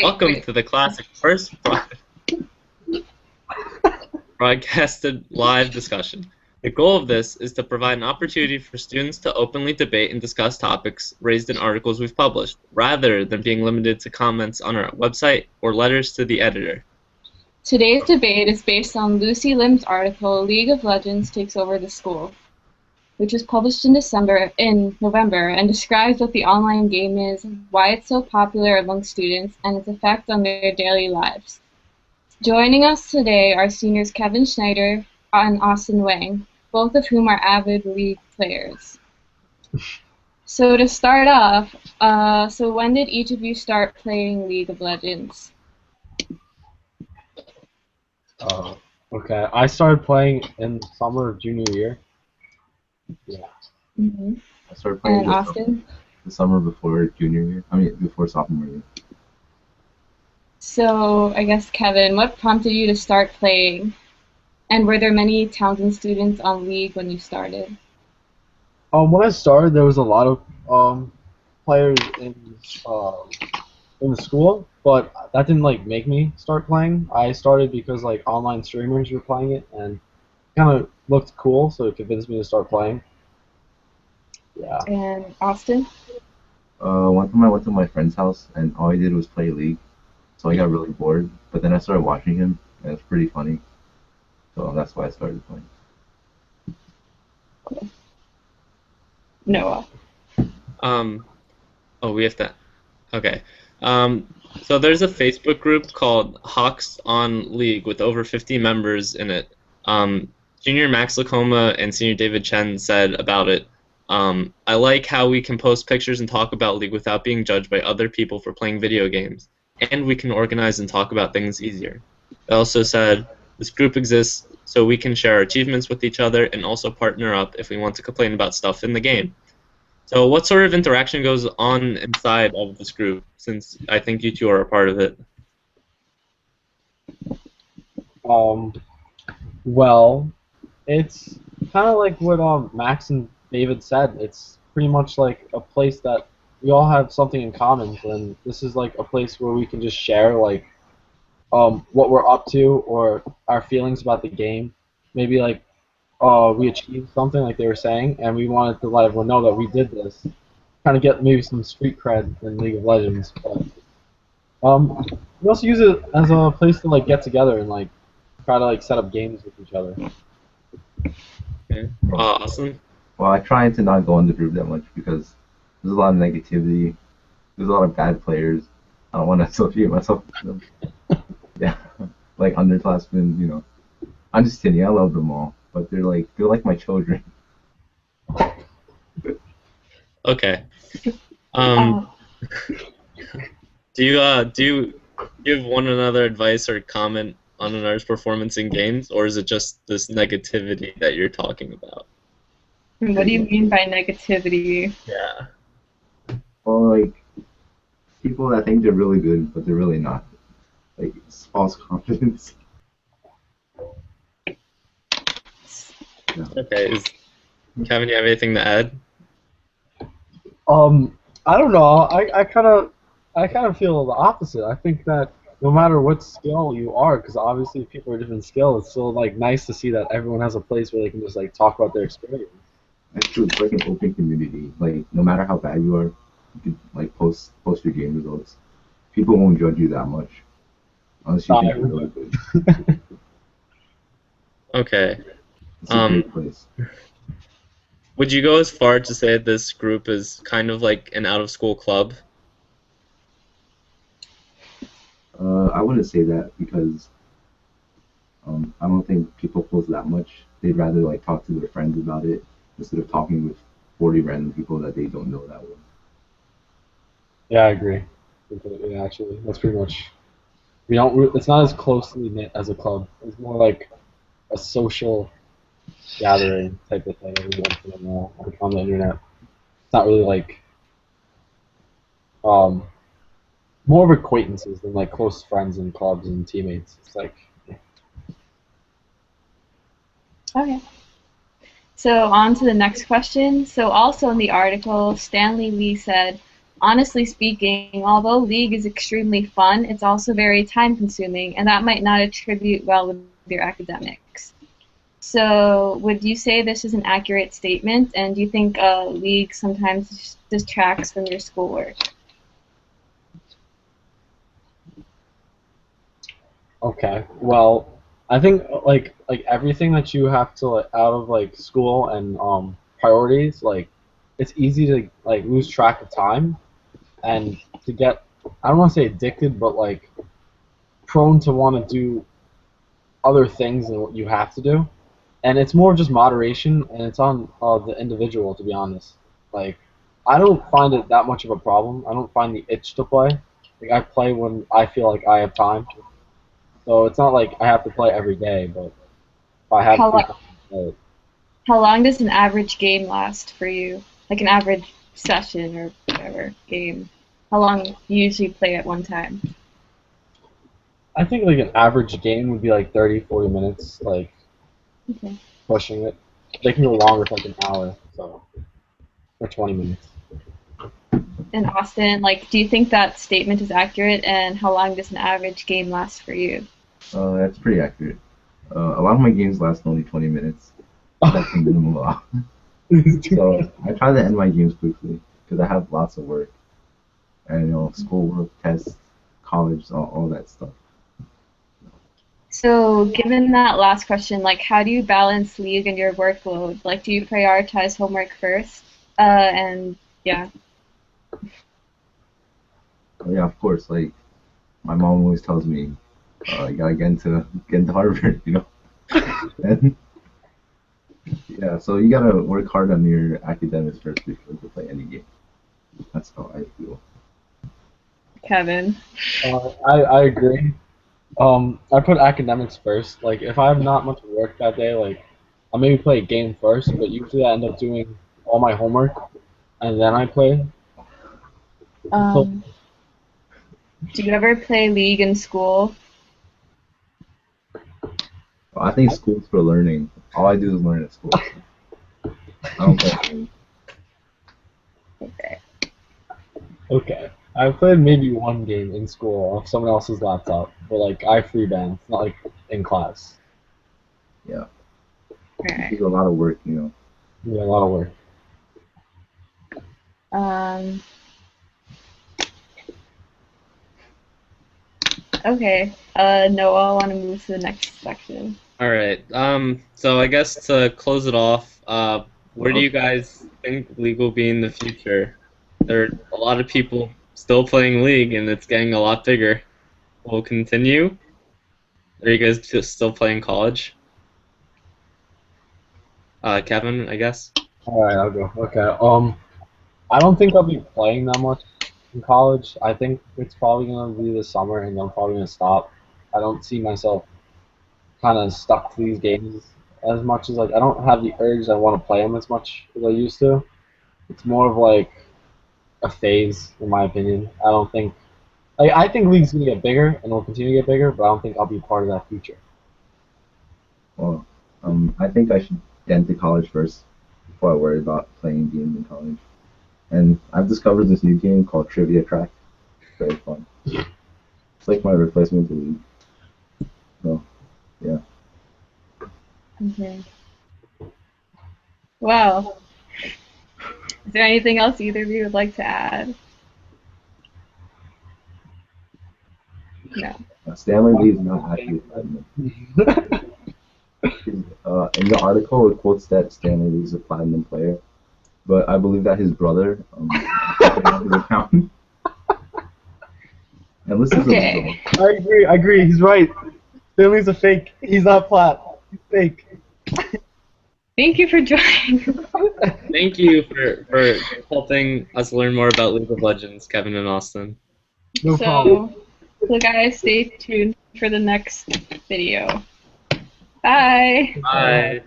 Welcome to the classic first broadcasted live discussion. The goal of this is to provide an opportunity for students to openly debate and discuss topics raised in articles we've published, rather than being limited to comments on our website or letters to the editor. Today's debate is based on Lucy Lim's article, League of Legends Takes Over the School, which was published in November and describes what the online game is, why it's so popular among students, and its effect on their daily lives. Joining us today are seniors Kevin Schneider and Austin Wang, both of whom are avid League players. So to start off, so when did each of you start playing League of Legends? Okay, I started playing in the summer of junior year. Yeah. Mm-hmm. I started playing And Austin? the summer before junior year. Before sophomore year. So I guess, Kevin, what prompted you to start playing? And were there many Townsend students on League when you started? When I started, there was a lot of players in the school, but that didn't make me start playing. I started because online streamers were playing it, and kind of looked cool, so it convinced me to start playing. Yeah. And Austin? One time I went to my friend's house and all he did was play League, so I got really bored. But then I started watching him, and it's pretty funny. So that's why I started playing. Cool. Noah. Oh, we have to. Okay. So there's a Facebook group called Hawks on League with over 50 members in it. Junior Max Lacoma and Senior David Chen said about it, I like how we can post pictures and talk about League without being judged by other people for playing video games, and we can organize and talk about things easier. They also said, this group exists so we can share our achievements with each other and also partner up if we want to complain about stuff in the game. So what sort of interaction goes on inside of this group, since I think you two are a part of it? Well, it's kind of like what Max and David said. It's pretty much like a place that we all have something in common, and this is like a place where we can just share what we're up to or our feelings about the game. Maybe we achieved something like they were saying, and we wanted to let everyone know that we did this. Kind of get maybe some street cred in League of Legends, but we also use it as a place to get together and try to set up games with each other. Okay. Awesome. Well, I try to not go in the group that much because there's a lot of negativity. There's a lot of bad players. I don't want to associate myself with them. Yeah, like underclassmen, you know. I'm just kidding. I love them all, but they're like my children. Okay. Do you give one another advice or comment on another's performance in games, or is it just this negativity that you're talking about? What do you mean by negativity? Yeah. Well, people that think they're really good, but they're really not. It's false confidence. Yeah. Okay. Kevin, you have anything to add? I don't know. I kind of feel the opposite. I think that no matter what skill you are, because obviously people are different skills, it's still nice to see that everyone has a place where they can just talk about their experience. That's true. It's like an open community. No matter how bad you are, you can post your game results. People won't judge you that much unless you think you're really good. Okay. It's a great place. Would you go as far to say this group is kind of like an out-of-school club? I wouldn't say that because I don't think people post that much. They'd rather talk to their friends about it instead of talking with 40 random people that they don't know that well. Yeah, I agree. Yeah, actually, that's pretty much. We don't. It's not as closely knit as a club. It's more like a social gathering type of thing every once in a while on the internet. It's not really more of acquaintances than close friends and clubs and teammates. It's Okay. So on to the next question. So also in the article, Stanley Lee said, Honestly speaking, although League is extremely fun, it's also very time consuming, and that might not attribute well with your academics. So, would you say this is an accurate statement? And do you think League sometimes distracts from your schoolwork? Okay. Well, I think like everything that you have to like, out of like school and priorities, like it's easy to like lose track of time and to get I don't want to say addicted, but like prone to want to do other things than what you have to do. And it's more just moderation, and it's on the individual, to be honest. Like, I don't find it that much of a problem. I don't find the itch to play. Like, I play when I feel like I have time. So it's not like I have to play every day, but if I have How, free lo- time, I play it. how long does an average game last for you? Like an average session or whatever game? How long do you usually play at one time? I think like an average game would be like 30, 40 minutes, like Okay. pushing it. They can go longer for like an hour, so or 20 minutes. In Austin, like, do you think that statement is accurate? And how long does an average game last for you? That's pretty accurate. A lot of my games last only 20 minutes. That's the minimum law. So I try to end my games quickly because I have lots of work and schoolwork, tests, college, all that stuff. So, given that last question, like, how do you balance League and your workload? Like, do you prioritize homework first? And yeah. Yeah, of course. Like my mom always tells me, you gotta get into Harvard, And yeah, so you gotta work hard on your academics first before you play any game. That's how I feel. Kevin. I agree. I put academics first. Like, if I have not much work that day, like, I'll maybe play a game first, but usually I end up doing all my homework and then I play. So, Um, do you ever play League in school? Well, I think school's for learning. All I do is learn at school. I don't play games. Okay. okay. I played maybe one game in school off someone else's laptop, but like I freeband, not like in class. Yeah, Alright. it's a lot of work. Yeah, a lot of work. Um, okay. Noah, I want to move to the next section. All right. So I guess to close it off, where do you guys think League will be in the future? There are a lot of people still playing League, and it's getting a lot bigger. Will it continue? Are you guys just still playing college? Kevin, I guess. All right, I'll go. Okay. I don't think I'll be playing that much in college. I think it's probably gonna be the summer, and I'm probably gonna stop. I don't see myself kind of stuck to these games as much as like I don't have the urge I want to play them as much as I used to. It's more of like a phase, in my opinion. I don't think I think League's gonna get bigger and will continue to get bigger, but I don't think I'll be part of that future. Well, I think I should get into college first before I worry about playing games in college. And I've discovered this new game called Trivia Track. It's very fun. It's like my replacement to League. So, yeah. Okay. Well, is there anything else either of you would like to add? No. Stanley Lee's not actually platinum. In the article, it quotes that Stanley Lee's a platinum player, but I believe that his brother has his account. And listen to the Okay. results. I agree. He's right. Stanley's a fake. He's not plat. He's fake. Thank you for joining. Thank you for helping us learn more about League of Legends, Kevin and Austin. No problem. So guys, stay tuned for the next video. Bye. Bye.